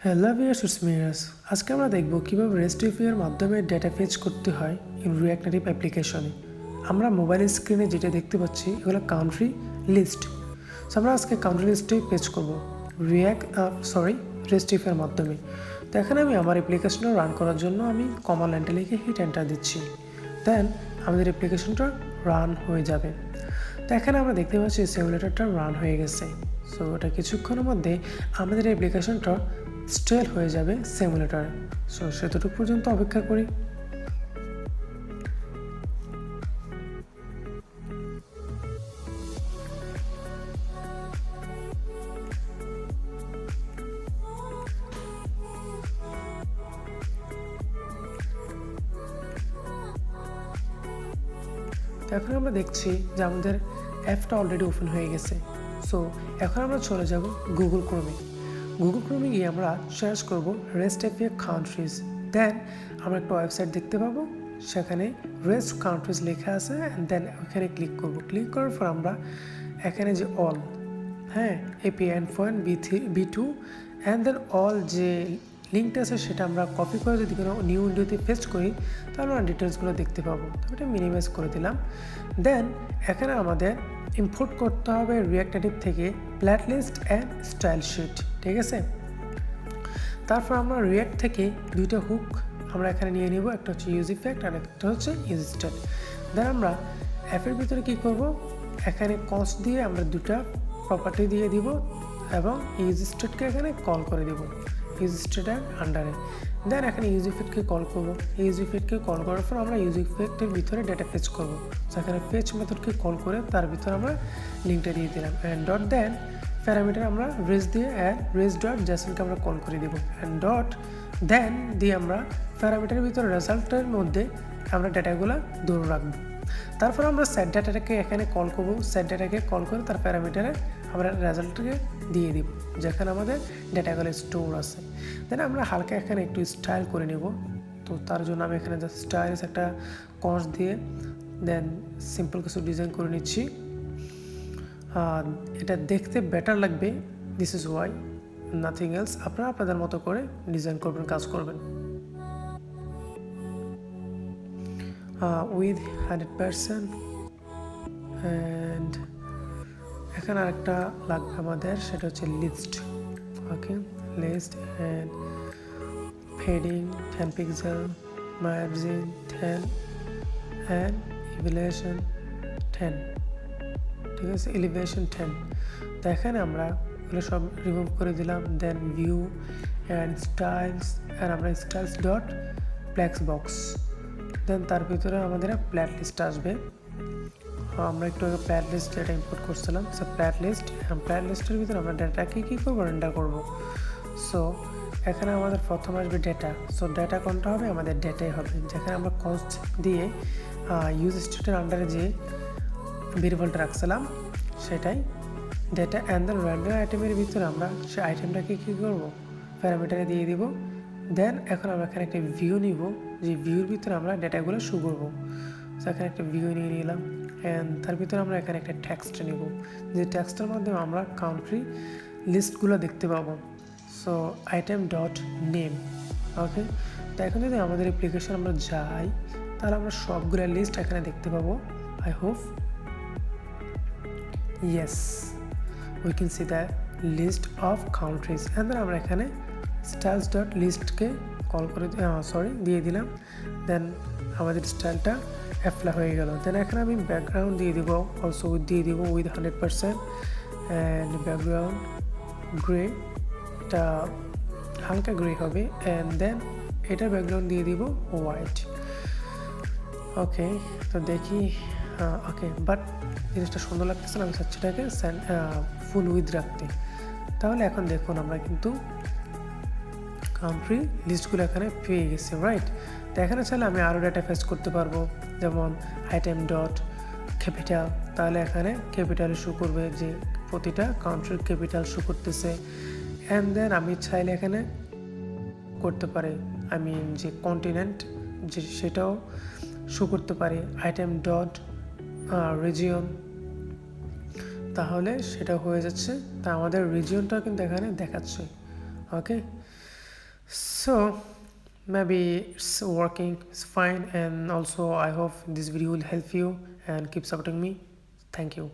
Hello viewers, it's Miraj. আজকে আমরা দেখব কীভাবে রেস্ট এপিআইয়ের মাধ্যমে ডেটা ফেচ করতে হয় ইন রিঅ্যাক্ট নেটিভ অ্যাপ্লিকেশনে। আমরা মোবাইল স্ক্রিনে যেটা দেখতে পাচ্ছি এগুলো কান্ট্রি লিস্ট। সো আমরা আজকে কান্ট্রি লিস্টেই পেজ করব রেস্ট এপিআইয়ের মাধ্যমে। তো এখানে আমি আমার অ্যাপ্লিকেশনটা রান করার জন্য আমি কমান্ড লাইনটা লিখে হিট এন্টার দিচ্ছি। দেন আমাদের অ্যাপ্লিকেশনটা রান হয়ে যাবে। তো এখানে আমরা দেখতে পাচ্ছি সিমুলেটরটা রান হয়ে গেছে। সো এটা কিছুক্ষণের মধ্যে আমাদের অ্যাপ্লিকেশনটা স্টেল হয়ে যাবে সিমুলেটরে। সো সেতটুকু পর্যন্ত অপেক্ষা করি। এখন আমরা দেখছি যে আমাদের অ্যাপটা অলরেডি ওপেন হয়ে গেছে। সো এখন আমরা চলে যাব গুগল ক্রোমে। গুগল ক্রোমে গিয়ে আমরা সার্চ করব রেস্ট এপিআই কান্ট্রিজ। দেন আমরা একটা ওয়েবসাইট দেখতে পাবো, সেখানে রেস্ট কান্ট্রিজ লেখা আছে। দেন ওখানে ক্লিক করব। ক্লিক করার পর আমরা এখানে যে all, API endpoint B2 and then all যে লিঙ্কটা আছে সেটা আমরা কপি করে যদি কোনো নিউ উইন্ডোতে পেস্ট করি তাহলে আমরা ডিটেলসগুলো দেখতে পাবো। তো এটা মিনিমাইজ করে দিলাম। দেন এখানে আমাদের ইম্পোর্ট করতে হবে রিঅ্যাক্ট নেটিভ থেকে প্ল্যাট লিস্ট অ্যান্ড স্টাইল শিট, ঠিক আছে। তারপর আমরা রিঅ্যাক্ট থেকে দুইটা হুক আমরা এখানে নিয়ে নেব, একটা হচ্ছে ইউজ ইফেক্ট আর একটা হচ্ছে ইউজ স্টেট। দেন আমরা অ্যাপের ভিতরে কী করব, এখানে কস্ট দিয়ে আমরা দুটা প্রপার্টি দিয়ে দিব এবং ইউজ স্টেটকে এখানে কল করে দেব ইউজ স্টেটের আন্ডারে। দেন এখানে ইউজ ইফেক্টকে কল করবো। ইউজ ইফেক্টকে কল করার পর আমরা ইউজ ইফেক্টের ভিতরে ডেটা ফেচ করবো। সেখানে ফেচ মেথডকে কল করে তার ভিতরে আমরা লিঙ্কটা দিয়ে দিলাম অ্যান্ড ডট। দেন প্যারামিটার আমরা রেজ দিয়ে রেজ ডট জেসনকে আমরা কল করে দেবো অ্যান্ড ডট। দেন দিয়ে আমরা প্যারামিটারের ভিতরে রেজাল্টের মধ্যে আমরা ডেটাগুলো ধরে রাখবো। তারপর আমরা সেট ডাটাটাকে এখানে কল করবো। সেট ডাটাকে কল করে তার প্যারামিটারে আমরা রেজাল্টটাকে দিয়ে দিব যেখানে আমাদের ডেটাগুলো স্টোর আছে। দেন আমরা হালকা এখানে একটু স্টাইল করে নেব। তো তার জন্য আমি এখানে জাস্ট স্টাইলস একটা কস্ট দিয়ে দেন সিম্পল কিছু ডিজাইন করে নিচ্ছি। এটা দেখতে বেটার লাগবে, this is Y, nothing else. আপনারা আপনাদের মতো করে ডিজাইন করবেন, কাজ করবেন। উইথ 100% অ্যান্ড এখানে আরেকটা লাগবে আমাদের, সেটা হচ্ছে list. Okay, list and heading 10 pixel, margin 10 and elevation 10, ঠিক আছে, এলিভেশন 10। তো এখানে আমরা এগুলো সব রিমুভ করে দিলাম। দেন ভিউ অ্যান্ড স্টাইলস অ্যান্ড আমরা স্টাইলস ডট ফ্লেক্স বক্স। দেন তার ভিতরে আমাদের প্ল্যাট লিস্ট আসবে। আমরা একটু আগে প্ল্যাট লিস্ট ডেটা ইম্পোর্ট করছিলাম। সো প্ল্যাট লিস্টের ভিতরে আমরা ডেটাকে কী করবো, রেন্ডার করবো। সো এখানে আমাদের প্রথম আসবে ডেটা। সো ডেটা কোনটা হবে, আমাদের ডেটাই হবে, যেখানে আমরা কস্ট দিয়ে ইউজ স্টেটের আন্ডারে যে ভেরিয়েবলটা রাখছিলাম সেটাই ডেটা। অ্যান্ড দেন র্যান্ডার আইটেমের ভিতরে আমরা সেই আইটেমটাকে কী করবো, প্যারামিটারে দিয়ে দিব। দেন এখন আমরা এখানে একটা ভিউ নিব, যে ভিউর ভিতরে আমরা ডেটাগুলো শো করবো। সো এখানে একটা ভিউ নিয়ে নিলাম অ্যান্ড তার ভিতরে আমরা এখানে একটা টেক্সট নেব, যে টেক্সটের মাধ্যমে আমরা কান্ট্রি লিস্টগুলো দেখতে পাবো। So item dot name. Okay, তো এখন যদি আমাদের অ্যাপ্লিকেশন আমরা যাই তাহলে আমরা সবগুলো লিস্ট এখানে দেখতে পাবো। I hope yes, we can see the list of countries. And then আমরা এখানে স্টাইলস ডট লিস্টকে কল করে দিয়ে দিলাম। দেন আমাদের স্টাইলটা অ্যাপ্লাই হয়ে গেল। দেন এখানে আমি ব্যাকগ্রাউন্ড দিয়ে দিব, অলসো দিয়ে দিব উইথ 100% অ্যান্ড ব্যাকগ্রাউন্ড গ্রে, এটা হালকা গ্রে হবে। অ্যান্ড দেন এটার ব্যাকগ্রাউন্ড দিয়ে দিব হোয়াইট। ওকে, তো দেখি। ওকে, বাট জিনিসটা সুন্দর লাগতেছে না, আমি চাচ্ছি এটাকে ফুল উইথ রাখতে। তাহলে এখন দেখুন আমরা কিন্তু কান্ট্রি লিস্টগুলো এখানে পেয়ে গেছি, রাইট। তো এখানে চাইলে আমি আরও ডেটা ফেচ করতে পারবো, যেমন আইটেম ডট ক্যাপিটাল। তাহলে এখানে ক্যাপিটালে শো করবে, যে প্রতিটা কান্ট্রির ক্যাপিটাল শো করতেছে। অ্যান্ড দেন আমি চাইলে এখানে করতে পারি, যে কন্টিনেন্ট যে সেটাও শো করতে পারি, আইটেম ডট রিজিয়ন। তাহলে সেটা হয়ে যাচ্ছে, তা আমাদের রিজিয়নটা কিন্তু এখানে দেখাচ্ছে। ওকে, So maybe it's working, it's fine, and also I hope this video will help you and keep supporting me. Thank you.